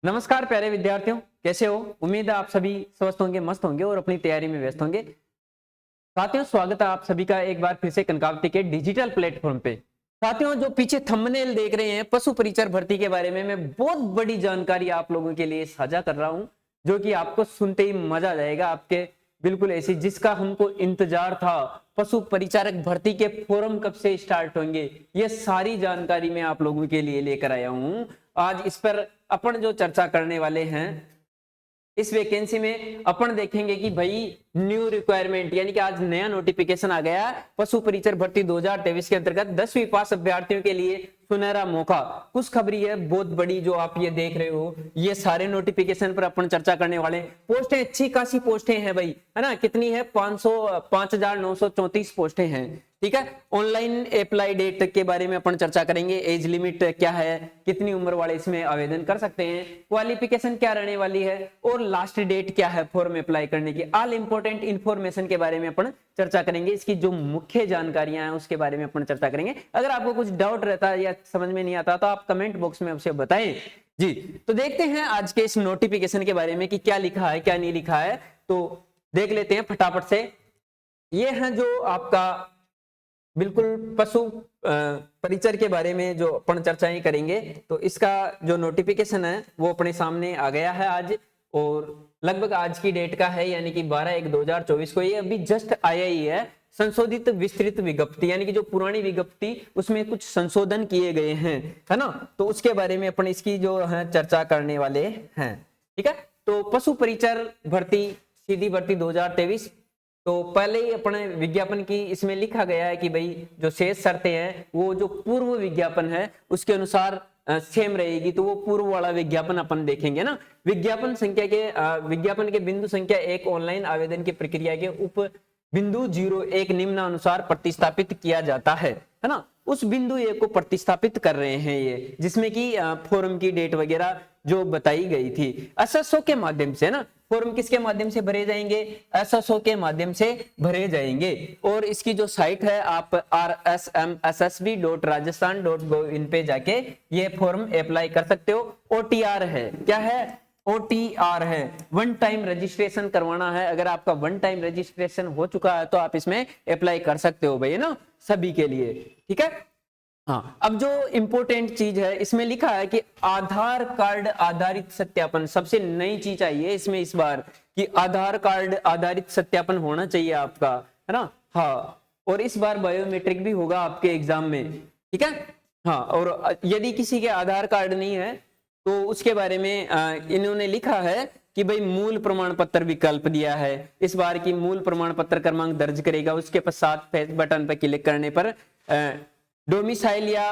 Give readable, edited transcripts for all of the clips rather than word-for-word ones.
नमस्कार प्यारे विद्यार्थियों, कैसे हो? उम्मीद है आप सभी स्वस्थ होंगे, मस्त होंगे और अपनी तैयारी में व्यस्त होंगे। साथियों, स्वागत है आप सभी का एक बार फिर से कनकावती के डिजिटल प्लेटफॉर्म पे। साथियों, जो पीछे थंबनेल देख रहे हैं पशु परिचर भर्ती के बारे में, मैं बहुत बड़ी जानकारी आप लोगों के लिए साझा कर रहा हूं, जो कि आपको सुनते ही मजा आ जाएगा। आपके बिल्कुल ऐसी जिसका हमको इंतजार था। पशु परिचारक भर्ती के फॉर्म कब से स्टार्ट होंगे, ये सारी जानकारी मैं आप लोगों के लिए लेकर आया हूं। आज इस पर अपन जो चर्चा करने वाले हैं, इस वैकेंसी में अपन देखेंगे कि भाई न्यू रिक्वायरमेंट यानी कि आज नया नोटिफिकेशन आ गया पशु परिचर भर्ती 2023 के अंतर्गत 10वीं पास अभ्यर्थियों के लिए सुनहरा मौका। कुछ खबरी है बहुत बड़ी जो आप ये देख रहे हो, ये सारे नोटिफिकेशन पर अपन चर्चा करने वाले हैं। पोस्टें अच्छी खासी पोस्टें हैं भाई, है ना? कितनी है? 5,934 पोस्टें हैं। ठीक है, ऑनलाइन अप्लाई डेट के बारे में अपन चर्चा करेंगे। एज लिमिट क्या है, कितनी उम्र वाले इसमें आवेदन कर सकते हैं, क्वालिफिकेशन क्या रहने वाली है और लास्ट डेट क्या है फॉर्म अप्लाई करने की। ऑल इंपॉर्टेंट इंफॉर्मेशन के बारे में अपन चर्चा करेंगे। इसकी जो मुख्य जानकारियां हैं उसके बारे में अपन चर्चा करेंगे। अगर आपको कुछ डाउट रहता है या समझ में नहीं आता तो आप कमेंट बॉक्स में हमसे बताएं जी। तो देखते हैं आज के इस नोटिफिकेशन के बारे में कि क्या लिखा है क्या नहीं लिखा है, तो देख लेते हैं फटाफट से। ये है जो आपका बिल्कुल पशु परिचर के बारे में जो अपन चर्चाएं करेंगे, तो इसका जो नोटिफिकेशन है वो अपने सामने आ गया है आज, और लगभग आज की डेट का है, यानी कि 12/1/2024 को। ये अभी जस्ट आया ही है। संशोधित विस्तृत विज्ञप्ति यानी कि जो पुरानी विज्ञप्ति उसमें कुछ संशोधन किए गए हैं, है ना? तो उसके बारे में अपन इसकी जो है चर्चा करने वाले हैं। ठीक है, तो पशु परिचर भर्ती सीधी भर्ती 2023। तो पहले ही अपने विज्ञापन की इसमें लिखा गया है कि भाई जो शेष शर्तें हैं वो जो पूर्व विज्ञापन है उसके अनुसार सेम रहेगी। तो वो पूर्व वाला विज्ञापन अपन देखेंगे ना। विज्ञापन संख्या के विज्ञापन के बिंदु संख्या 1 ऑनलाइन आवेदन की प्रक्रिया के उप बिंदु 01 निम्नानुसार प्रतिस्थापित किया जाता है ना? उस बिंदु 1 को प्रतिस्थापित कर रहे हैं ये, जिसमें कि फॉर्म की डेट वगैरह जो बताई गई थी एसएसओ के माध्यम से, ना? फॉर्म किसके माध्यम से भरे जाएंगे? एसएसओ के माध्यम से भरे जाएंगे। और इसकी जो साइट है आप rsmssb.rajasthan.gov इन पे जाके ये फॉर्म अप्लाई कर सकते हो। ओटीआर है, क्या है? ओटीआर है, वन टाइम रजिस्ट्रेशन करवाना है। अगर आपका वन टाइम रजिस्ट्रेशन हो चुका है तो आप इसमें अप्लाई कर सकते हो भाई, ना? सभी के लिए। ठीक है, हाँ। अब जो इंपॉर्टेंट चीज है इसमें लिखा है कि आधार कार्ड आधारित सत्यापन, सबसे नई चीज आई है इसमें इस बार कि आधार कार्ड आधारित सत्यापन होना चाहिए आपका, है ना? हाँ, और इस बार बायोमेट्रिक भी होगा आपके एग्जाम में। ठीक है, हाँ। और यदि किसी के आधार कार्ड नहीं है तो उसके बारे में इन्होंने लिखा है कि भाई मूल प्रमाण पत्र विकल्प दिया है इस बार की। मूल प्रमाण पत्र क्रमांक दर्ज करेगा, उसके पश्चात फेस बटन पर क्लिक करने पर डोमिसाइल या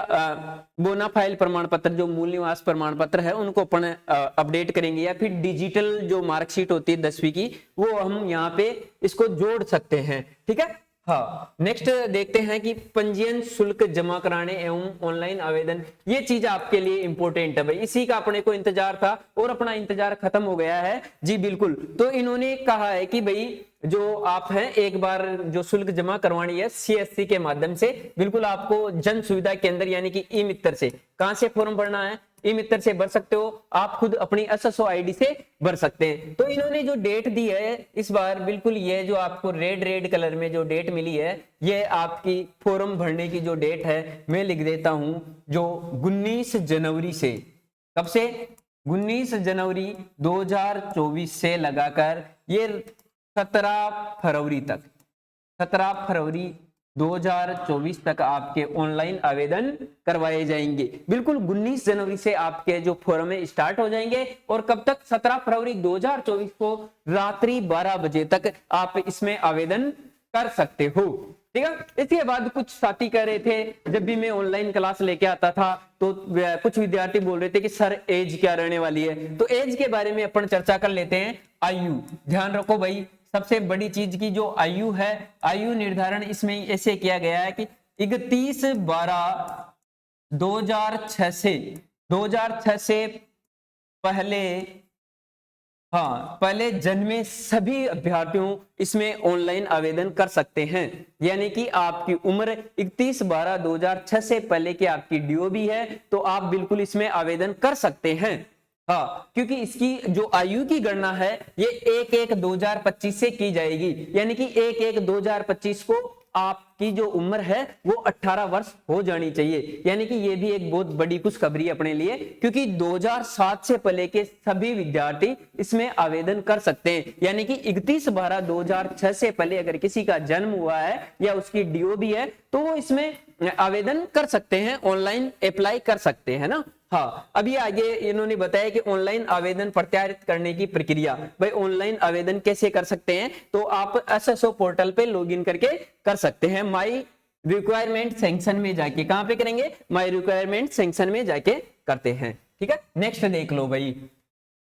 बोनाफाइल प्रमाण पत्र, जो मूल निवास प्रमाण पत्र है, उनको अपन अपडेट करेंगे, या फिर डिजिटल जो मार्कशीट होती है 10वीं की वो हम यहाँ पे इसको जोड़ सकते हैं। ठीक है, हाँ। नेक्स्ट देखते हैं कि पंजीयन शुल्क जमा कराने एवं ऑनलाइन आवेदन, ये चीज आपके लिए इंपॉर्टेंट है भाई। इसी का अपने को इंतजार था और अपना इंतजार खत्म हो गया है जी, बिल्कुल। तो इन्होंने कहा है कि भाई जो आप हैं एक बार जो शुल्क जमा करवानी है सीएससी के माध्यम से, बिल्कुल आपको जन सुविधा केंद्र यानी कि ई मित्र से। कहां से फॉर्म भरना है? ई मित्र से भर सकते हो, आप खुद अपनी एसएसओ आईडी से भर सकते हैं। तो इन्होंने जो डेट दी है इस बार, बिल्कुल ये जो आपको रेड कलर में जो डेट मिली है, ये आपकी फॉर्म भरने की जो डेट है मैं लिख देता हूं, जो 19 जनवरी से, कब से? 19 जनवरी 2024 से लगाकर ये 17 फरवरी तक, 17 फरवरी 2024 तक आपके ऑनलाइन आवेदन करवाए जाएंगे। बिल्कुल 19 जनवरी से आपके जो फॉर्म है स्टार्ट हो जाएंगे, और कब तक? 17 फरवरी 2024 को रात्रि 12 बजे तक आप इसमें आवेदन कर सकते हो। ठीक है, इसके बाद कुछ साथी कह रहे थे, जब भी मैं ऑनलाइन क्लास लेके आता था तो कुछ विद्यार्थी बोल रहे थे कि सर एज क्या रहने वाली है। तो एज के बारे में अपन चर्चा कर लेते हैं। आयु, ध्यान रखो भाई, सबसे बड़ी चीज की जो आयु है, आयु निर्धारण इसमें ऐसे किया गया है कि 31/12/2006 से पहले, हाँ, पहले जन्मे सभी अभ्यर्थियों इसमें ऑनलाइन आवेदन कर सकते हैं। यानी कि आपकी उम्र 31/12/2006 से पहले की आपकी डीओ भी है तो आप बिल्कुल इसमें आवेदन कर सकते हैं। हाँ, क्योंकि इसकी जो आयु की गणना है ये 1/1/2025 से की जाएगी, यानी कि 1/1/2025 को आपकी जो उम्र है वो 18 वर्ष हो जानी चाहिए। यानी कि ये भी एक बहुत बड़ी खुशखबरी अपने लिए, क्योंकि 2007 से पहले के सभी विद्यार्थी इसमें आवेदन कर सकते हैं। यानी कि 31/12/2006 से पहले अगर किसी का जन्म हुआ है या उसकी डीओ भी है तो वो इसमें आवेदन कर सकते हैं, ऑनलाइन अप्लाई कर सकते हैं ना। हाँ, अभी आगे इन्होंने बताया कि ऑनलाइन आवेदन प्रत्यारित करने की प्रक्रिया। भाई ऑनलाइन आवेदन कैसे कर सकते हैं, तो आप एसएसओ पोर्टल पे लॉगिन करके कर सकते हैं। माई रिक्वायरमेंट सेक्शन में जाके, कहां पे करेंगे, माई रिक्वायरमेंट सेक्शन में जाके करते हैं। ठीक है, नेक्स्ट देख लो भाई।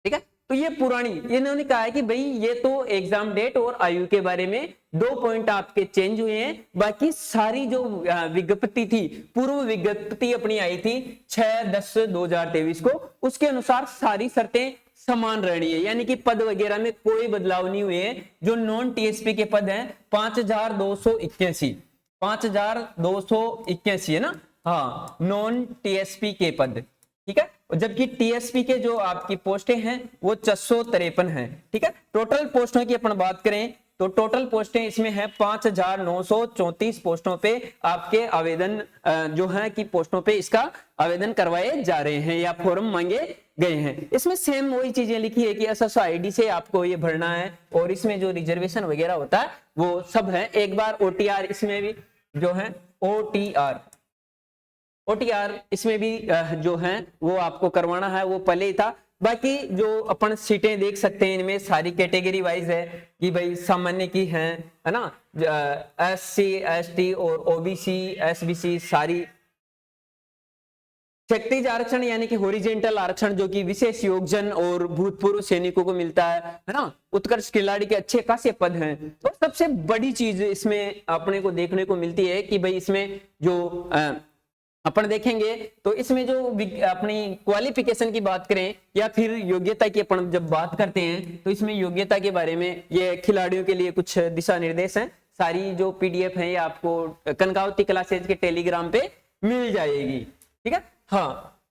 ठीक है, तो ये पुरानी, इन्होंने कहा है कि भाई ये तो एग्जाम डेट और आयु के बारे में 2 पॉइंट आपके चेंज हुए हैं, बाकी सारी जो विज्ञप्ति थी, पूर्व विज्ञप्ति अपनी आई थी 6/10/2023 को, उसके अनुसार सारी शर्तें समान रहनी है। यानी कि पद वगैरह में कोई बदलाव नहीं हुए हैं। जो नॉन टीएसपी के पद हैं 5281 है ना, हाँ, नॉन टीएसपी के पद। ठीक है, जबकि टीएसपी के जो आपकी पोस्टें हैं वो 653 हैं। ठीक है, टोटल पोस्टों की अपन बात करें तो टोटल पोस्टें इसमें है 5934 पोस्टों पे आपके आवेदन जो है कि पोस्टों पे इसका आवेदन करवाए जा रहे हैं या फॉर्म मांगे गए हैं। इसमें सेम वही चीजें लिखी है कि एसएसओ आईडी से आपको ये भरना है, और इसमें जो रिजर्वेशन वगैरह होता है वो सब है। एक बार ओटीआर इसमें भी जो है, ओटीआर इसमें भी जो है वो आपको करवाना है, वो पहले ही था। बाकी जो अपन सीटें देख सकते हैं इनमें सारी कैटेगरी वाइज है कि भाई सामान्य की है ना, एससी एसटी और ओबीसी एसबीसी सारी। क्षैतिज आरक्षण यानी कि हॉरिजॉन्टल आरक्षण जो कि विशेष योगजन और भूतपूर्व सैनिकों को मिलता है ना, उत्कर्ष खिलाड़ी के अच्छे खासे पद हैं। तो सबसे बड़ी चीज इसमें अपने को देखने को मिलती है कि भाई इसमें जो अपन देखेंगे तो इसमें जो अपनी क्वालिफिकेशन की बात करें या फिर योग्यता की अपन जब बात करते हैं तो इसमें योग्यता के बारे में ये खिलाड़ियों के लिए कुछ दिशा निर्देश हैं। सारी जो पीडीएफ है ये आपको कनकावती क्लासेज के टेलीग्राम पे मिल जाएगी। ठीक है, हाँ,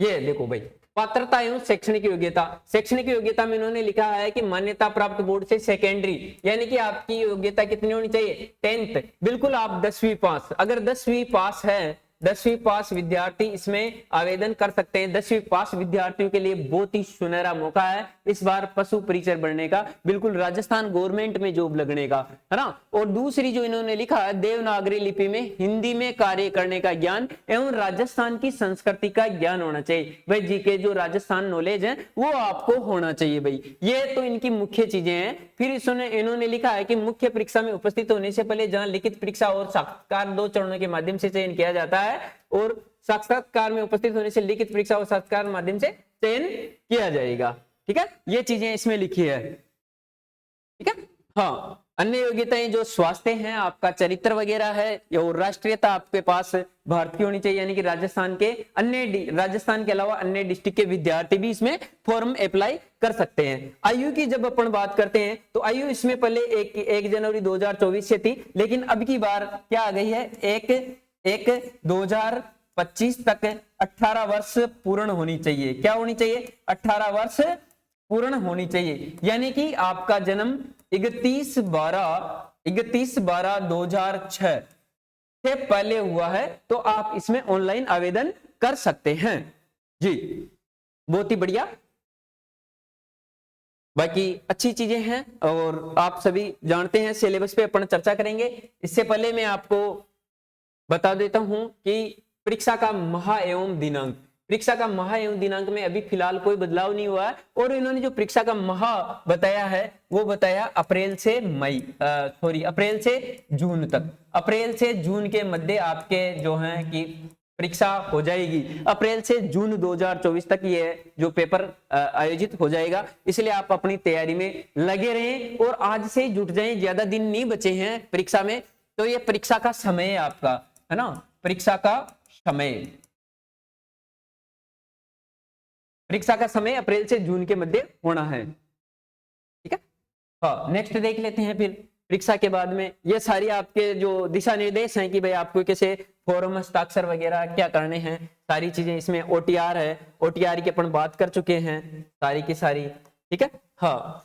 ये देखो भाई, पात्रता एवं शैक्षणिक योग्यता। शैक्षणिक योग्यता में इन्होंने लिखा है कि मान्यता प्राप्त बोर्ड से सेकेंडरी, यानी कि आपकी योग्यता कितनी होनी चाहिए, 10th। बिल्कुल आप 10वीं पास, अगर 10वीं पास है, 10वीं पास विद्यार्थी इसमें आवेदन कर सकते हैं। 10वीं पास विद्यार्थियों के लिए बहुत ही सुनहरा मौका है इस बार पशु परिचर बनने का, बिल्कुल राजस्थान गवर्नमेंट में जॉब लगने का, है ना। और दूसरी जो इन्होंने लिखा है, देवनागरी लिपि में हिंदी में कार्य करने का ज्ञान एवं राजस्थान की संस्कृति का ज्ञान होना चाहिए। भाई जीके जो राजस्थान नॉलेज है वो आपको होना चाहिए भाई, ये तो इनकी मुख्य चीजें हैं। फिर इन्होंने लिखा है कि मुख्य परीक्षा में उपस्थित होने से पहले जहां लिखित परीक्षा और साक्षात्कार 2 चरणों के माध्यम से चयन किया जाता है, और साक्षात्कार में उपस्थित होने से लिखित परीक्षा और साक्षात्कार के माध्यम से चयन किया जाएगा। ठीक है, ये चीजें इसमें लिखी है। ठीक है, हाँ, अन्य योग्यताएं जो स्वास्थ्य हैं, आपका चरित्र वगैरह है, और राष्ट्रीयता आपके पास भारतीय होनी चाहिए, यानी कि राजस्थान के अलावा अन्य डिस्ट्रिक्ट के विद्यार्थी भी इसमें फॉर्म अप्लाई कर सकते हैं। आयु की जब अपन बात करते हैं तो आयु इसमें पहले 1 जनवरी 2024 से थी, लेकिन अब की बार क्या आ गई है, 1/1/2025 तक 18 वर्ष पूर्ण होनी चाहिए। क्या होनी चाहिए, 18 वर्ष पूर्ण होनी चाहिए। यानी कि आपका जन्म 31/12/2006 से पहले हुआ है तो आप इसमें ऑनलाइन आवेदन कर सकते हैं जी। बहुत ही बढ़िया, बाकी अच्छी चीजें हैं और आप सभी जानते हैं। सिलेबस पे अपन चर्चा करेंगे। इससे पहले मैं आपको बता देता हूं कि परीक्षा का माह एवं दिनांक, परीक्षा का माह एवं दिनांक में अभी फिलहाल कोई बदलाव नहीं हुआ है। और इन्होंने जो परीक्षा का माह बताया है वो बताया अप्रैल से जून तक। अप्रैल से जून के मध्य आपके जो है कि परीक्षा हो जाएगी। अप्रैल से जून 2024 तक ये जो पेपर आयोजित हो जाएगा, इसलिए आप अपनी तैयारी में लगे रहें और आज से जुट जाएं। ज्यादा दिन नहीं बचे हैं परीक्षा में, तो ये परीक्षा का समय है आपका, है ना, परीक्षा का समय अप्रैल से जून के मध्य होना है। ठीक है, हाँ, नेक्स्ट देख लेते हैं फिर। परीक्षा के बाद में। ये सारी आपके जो दिशा निर्देश हैं कि भाई आपको कैसे फॉर्म हस्ताक्षर वगैरह क्या करने हैं, सारी चीजें इसमें। OTR है, OTR की अपन बात कर चुके हैं सारी की सारी, ठीक है। हाँ,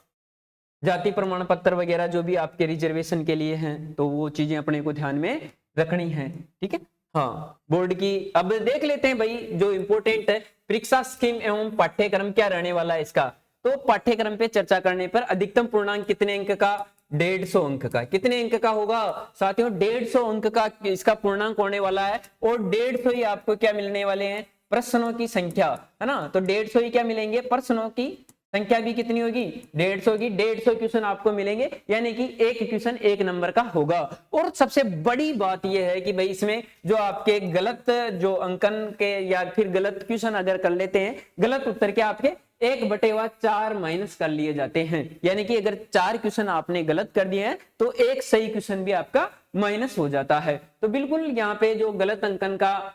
जाति प्रमाण पत्र वगैरह जो भी आपके रिजर्वेशन के लिए हैं, तो वो चीजें अपने को ध्यान में रखनी है, ठीक है। हाँ, बोर्ड की अब देख लेते हैं भाई जो इंपॉर्टेंट है, परीक्षा स्कीम एवं पाठ्यक्रम क्या रहने वाला है इसका। तो पाठ्यक्रम पे चर्चा करने पर अधिकतम पूर्णांक कितने अंक का, 150 अंक का। कितने अंक का होगा साथियों, 150 अंक का इसका पूर्णांक होने वाला है। और 150 ही आपको क्या मिलने वाले हैं, प्रश्नों की संख्या, है ना। तो 150 ही क्या मिलेंगे, प्रश्नों की संख्या भी कितनी होगी, 150 की। 150 क्वेश्चन आपको मिलेंगे, यानी कि एक क्वेश्चन 1 नंबर का होगा। और सबसे बड़ी बात यह है कि भाई इसमें जो आपके गलत जो अंकन के या फिर गलत क्वेश्चन अगर कर लेते हैं, गलत उत्तर के आपके 1/4 माइनस कर लिए जाते हैं। यानी कि अगर 4 क्वेश्चन आपने गलत कर दिए हैं तो एक सही क्वेश्चन भी आपका माइनस हो जाता है। तो बिल्कुल यहाँ पे जो गलत अंकन का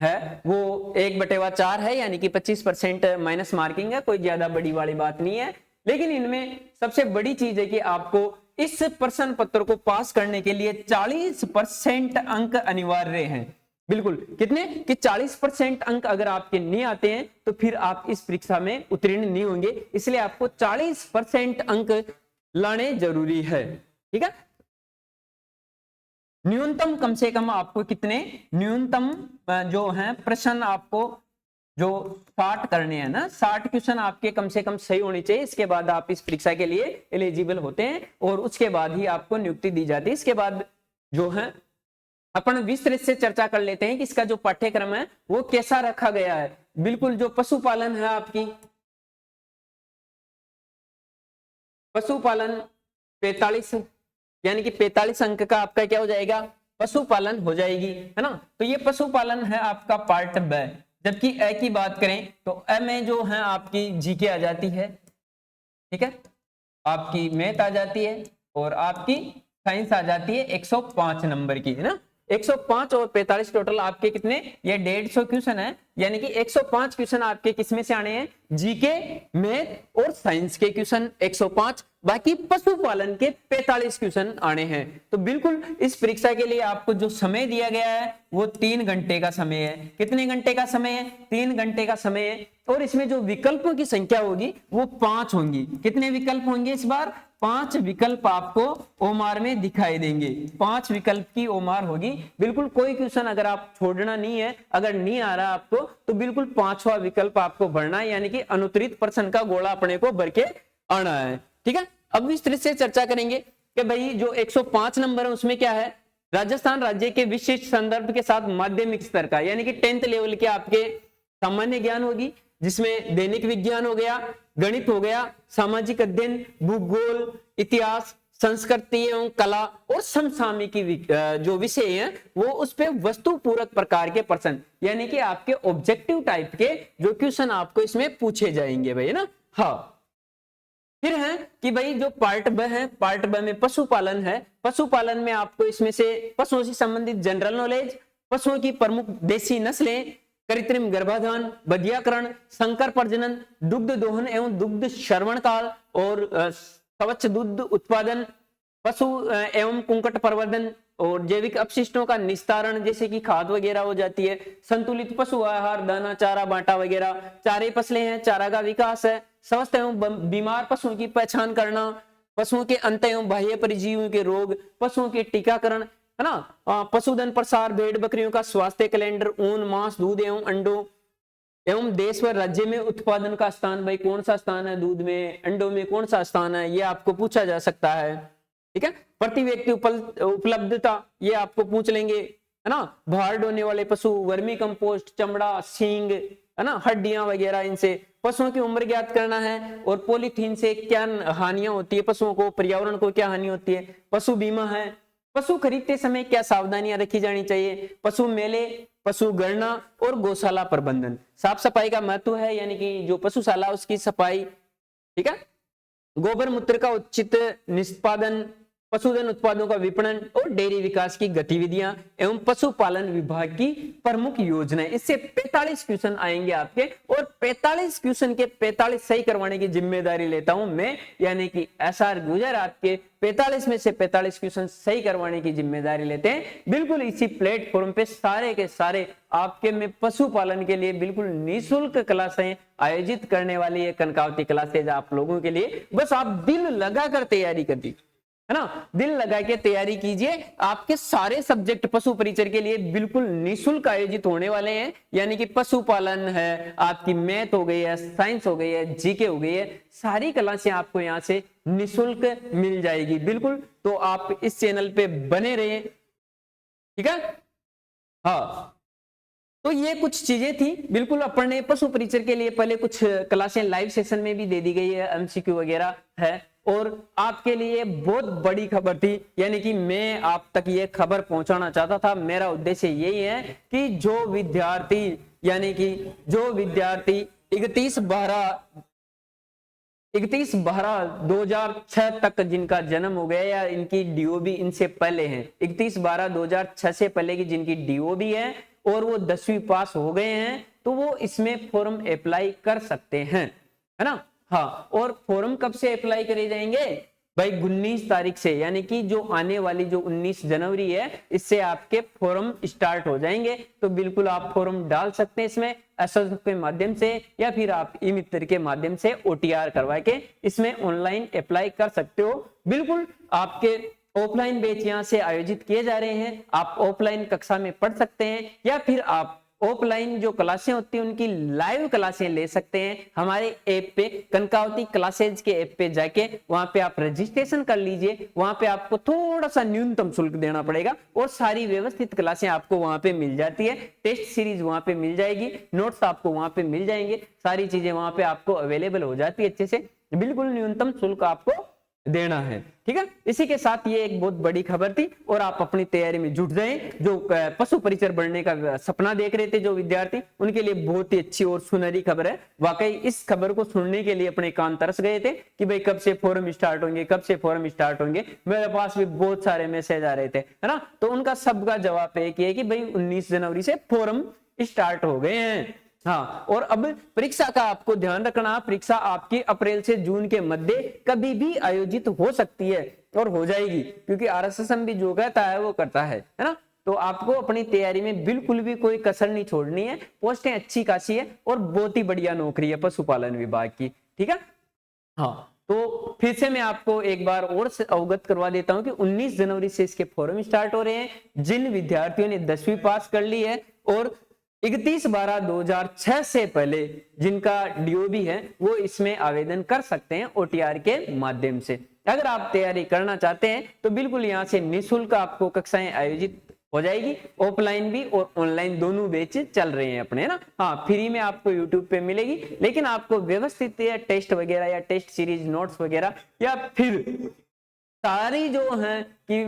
है वो 1/4 है, यानी कि 25% माइनस मार्किंग है। कोई ज्यादा बड़ी वाली बात नहीं है। लेकिन इनमें सबसे बड़ी चीज है कि आपको इस प्रश्न पत्र को पास करने के लिए 40% अंक अनिवार्य हैं। बिल्कुल, कितने कि 40% अंक अगर आपके नहीं आते हैं तो फिर आप इस परीक्षा में उत्तीर्ण नहीं होंगे। इसलिए आपको 40% अंक लाने जरूरी है, ठीक है। न्यूनतम कम से कम आपको कितने, न्यूनतम जो है प्रश्न आपको जो 60 करने हैं ना, 60 क्वेश्चन आपके कम से कम सही होनी चाहिए। इसके बाद आप इस परीक्षा के लिए एलिजिबल होते हैं और उसके बाद ही आपको नियुक्ति दी जाती है। इसके बाद जो है अपन विस्तृत से चर्चा कर लेते हैं कि इसका जो पाठ्यक्रम है वो कैसा रखा गया है। बिल्कुल, जो पशुपालन है आपकी, पशुपालन 45, यानी कि 45 अंक का आपका क्या हो जाएगा, पशुपालन हो जाएगी, है ना। तो ये पशुपालन है आपका पार्ट ब। जबकि अ की बात करें तो अ में जो है आपकी जीके आ जाती है, ठीक है, आपकी मैथ आ जाती है और आपकी साइंस आ जाती है 105 नंबर की, है ना। 105 और 45 टोटल आपके कितने, ये 150 क्वेश्चन है। यानी कि 105 क्वेश्चन आपके किसमें से आने हैं, जीके, मैथ और साइंस के क्वेश्चन 105, बाकी पशुपालन के 45 क्वेश्चन आने हैं। तो बिल्कुल इस परीक्षा के लिए आपको जो समय दिया गया है वो 3 घंटे का समय है। कितने घंटे का समय है, 3 घंटे का समय है। और इसमें जो विकल्पों की संख्या होगी वो 5 होंगी। कितने विकल्प होंगे इस बार, 5 विकल्प आपको ओमार में दिखाई देंगे। 5 विकल्प की ओमार होगी। बिल्कुल कोई क्वेश्चन अगर आप छोड़ना नहीं है, अगर नहीं आ रहा आपको, तो बिल्कुल 5वां विकल्प आपको भरना है, यानी कि अनुत्तरित प्रश्न का गोला अपने को भर के आना है, ठीक है। अब विस्तृत से चर्चा करेंगे कि भाई जो 105 नंबर है उसमें क्या है, राजस्थान राज्य के विशिष्ट संदर्भ के साथ माध्यमिक स्तर का, यानी कि 10th लेवल के आपके सामान्य ज्ञान होगी, जिसमें दैनिक विज्ञान हो गया, गणित हो गया, सामाजिक अध्ययन, भूगोल, इतिहास, संस्कृति एवं कला और समसामयिकी जो विषय हैं वो उस पे वस्तु पूरक प्रकार के प्रश्न, यानी कि आपके ऑब्जेक्टिव टाइप के जो क्वेश्चन आपको इसमें पूछे जाएंगे भाई, है ना। हाँ, फिर है कि भाई जो पार्ट ब है, पार्ट ब में पशुपालन है। पशुपालन में आपको इसमें से पशुओं से संबंधित जनरल नॉलेज, पशुओं की प्रमुख देसी नस्लें, कृत्रिम गर्भाधान, बधियाकरण, संकर प्रजनन, दुग्ध दोहन एवं दुग्ध श्रवण काल और स्वच्छ दूध उत्पादन, पशु एवं कुंकट प्रवर्धन और जैविक अपशिष्टों का निस्तारण, जैसे कि खाद वगैरह हो जाती है, संतुलित पशु आहार, दाना, चारा, बांटा वगैरह, चारे फसलें हैं, चारा का विकास है, स्वस्थ एवं बीमार पशुओं की पहचान करना, पशुओं के अंत एवं बाह्य परिजीवियों के रोग, पशुओं के टीकाकरण, है ना, पशुधन प्रसार, भेड़ बकरियों का स्वास्थ्य कैलेंडर, ऊन, मांस, दूध एवं अंडों एवं देश व राज्य में उत्पादन का स्थान, भाई कौन सा स्थान है दूध में, अंडों में कौन सा स्थान है, ये आपको पूछा जा सकता है, ठीक है। प्रति व्यक्ति उपलब्धता ये आपको पूछ लेंगे, है ना। बाहर ढोने वाले पशु, वर्मी कंपोस्ट, चमड़ा, सींग, है ना, हड्डियां वगैरह, इनसे पशुओं की उम्र ज्ञात करना है। और पॉलीथीन से क्या हानियां होती है पशुओं को, पर्यावरण को क्या हानि होती है। पशु बीमा है। पशु खरीदते समय क्या सावधानियां रखी जानी चाहिए। पशु मेले, पशु गणना और गौशाला प्रबंधन। साफ सफाई का महत्व है, यानी कि जो पशुशाला उसकी सफाई, ठीक है। गोबर मूत्र का उचित निष्पादन, पशुधन उत्पादों का विपणन और डेयरी विकास की गतिविधियां एवं पशुपालन विभाग की प्रमुख योजनाएं। इससे 45 क्वेश्चन आएंगे आपके, और 45 क्वेश्चन के 45 सही करवाने की जिम्मेदारी लेता हूं मैं, यानी कि SR गुजर आपके 45 में से 45 क्वेश्चन सही करवाने की जिम्मेदारी लेते हैं। बिल्कुल इसी प्लेटफॉर्म पे सारे के सारे आपके में पशुपालन के लिए बिल्कुल निःशुल्क क्लासें आयोजित करने वाली है कनकावती क्लासेज आप लोगों के लिए। बस आप दिल लगाकर तैयारी कर है ना, दिल लगा के तैयारी कीजिए। आपके सारे सब्जेक्ट पशु परिचर के लिए बिल्कुल निःशुल्क आयोजित होने वाले हैं, यानी कि पशुपालन है, आपकी मैथ हो गई है, साइंस हो गई है, जीके हो गई है, सारी क्लासें आपको यहाँ से निःशुल्क मिल जाएगी। बिल्कुल, तो आप इस चैनल पे बने रहिए, ठीक है। हाँ, तो ये कुछ चीजें थी। बिल्कुल अपन ने पशु परिचर के लिए पहले कुछ क्लासें लाइव सेशन में भी दे दी गई है, MCQ वगैरह है, और आपके लिए बहुत बड़ी खबर थी, यानी कि मैं आप तक ये खबर पहुंचाना चाहता था। मेरा उद्देश्य यही है कि जो विद्यार्थी 31/12/2006 तक जिनका जन्म हो गया या इनकी DOB इनसे पहले है, 31/12/2006 से पहले की जिनकी DOB है और वो 10वीं पास हो गए हैं, तो वो इसमें फॉर्म अप्लाई कर सकते हैं, है ना। हाँ, और फॉर्म कब से अप्लाई करे जाएंगे भाई? 19 तारीख से, यानी कि जो आने वाली जो 19 जनवरी है, इससे आपके फॉर्म स्टार्ट हो जाएंगे। तो बिल्कुल आप फॉर्म डाल सकते हैं इसमें SSF के माध्यम से, या फिर आप ई-मित्र के माध्यम से OTR करवा के इसमें ऑनलाइन अप्लाई कर सकते हो। बिल्कुल आपके ऑफलाइन बैच यहाँ से आयोजित किए जा रहे हैं, आप ऑफलाइन कक्षा में पढ़ सकते हैं, या फिर आप ऑफलाइन जो क्लासें होती हैं उनकी लाइव क्लासें ले सकते हैं हमारे ऐप पे, कनकावती क्लासेज के ऐप पे जाके वहां पे आप रजिस्ट्रेशन कर लीजिए। वहां पे आपको थोड़ा सा न्यूनतम शुल्क देना पड़ेगा और सारी व्यवस्थित क्लासें आपको वहां पे मिल जाती है। टेस्ट सीरीज वहां पे मिल जाएगी, नोट्स आपको वहां पे मिल जाएंगे, सारी चीजें वहां पे आपको अवेलेबल हो जाती है अच्छे से। बिल्कुल न्यूनतम शुल्क आपको देना है, ठीक है। इसी के साथ ये एक बहुत बड़ी खबर थी, और आप अपनी तैयारी में जुट जाएं। जो पशु परिचर बढ़ने का सपना देख रहे थे जो विद्यार्थी, उनके लिए बहुत ही अच्छी और सुनहरी खबर है। वाकई इस खबर को सुनने के लिए अपने कान तरस गए थे कि भाई कब से फॉर्म स्टार्ट होंगे, कब से फॉर्म स्टार्ट होंगे। मेरे पास भी बहुत सारे मैसेज आ रहे थे, है ना। तो उनका सबका जवाब एक ही है कि भाई 19 जनवरी से फॉर्म स्टार्ट हो गए हैं। हाँ, और अब परीक्षा का आपको ध्यान रखना, परीक्षा आपकी अप्रैल से जून के मध्य कभी भी आयोजित हो सकती है और हो जाएगी, क्योंकि RSSM भी जो कहता है वो करता है ना। तो आपको अपनी तैयारी में बिल्कुल भी कोई कसर नहीं छोड़नी है। पोस्टें अच्छी खासी है और बहुत ही बढ़िया नौकरी है पशुपालन विभाग की, ठीक है। हाँ, तो फिर से मैं आपको एक बार और अवगत करवा देता हूं कि 19 जनवरी से इसके फॉर्म स्टार्ट हो रहे हैं। जिन विद्यार्थियों ने 10वीं पास कर ली है और 31/12/2006 से पहले जिनका DOB है, वो इसमें आवेदन कर सकते हैं OTR के माध्यम से। अगर आप तैयारी करना चाहते हैं तो बिल्कुल यहाँ से निःशुल्क आपको कक्षाएं आयोजित हो जाएगी, ऑफलाइन भी और ऑनलाइन दोनों बैच चल रहे हैं अपने, है ना। हाँ, फ्री में आपको YouTube पे मिलेगी, लेकिन आपको व्यवस्थित टेस्ट वगैरह या टेस्ट सीरीज नोट्स वगैरह या फिर सारी जो है कि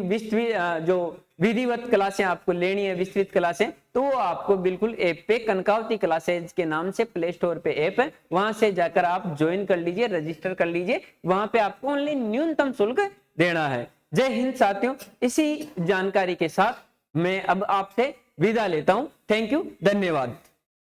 जो विधिवत क्लासें आपको लेनी है, विस्तृत क्लासें, तो वो आपको बिल्कुल ऐप पे कनकावती क्लासेज के नाम से प्ले स्टोर पे ऐप है, वहां से जाकर आप ज्वाइन कर लीजिए, रजिस्टर कर लीजिए। वहां पे आपको ओनली न्यूनतम शुल्क देना है। जय हिंद साथियों, इसी जानकारी के साथ मैं अब आपसे विदा लेता हूं। थैंक यू, धन्यवाद।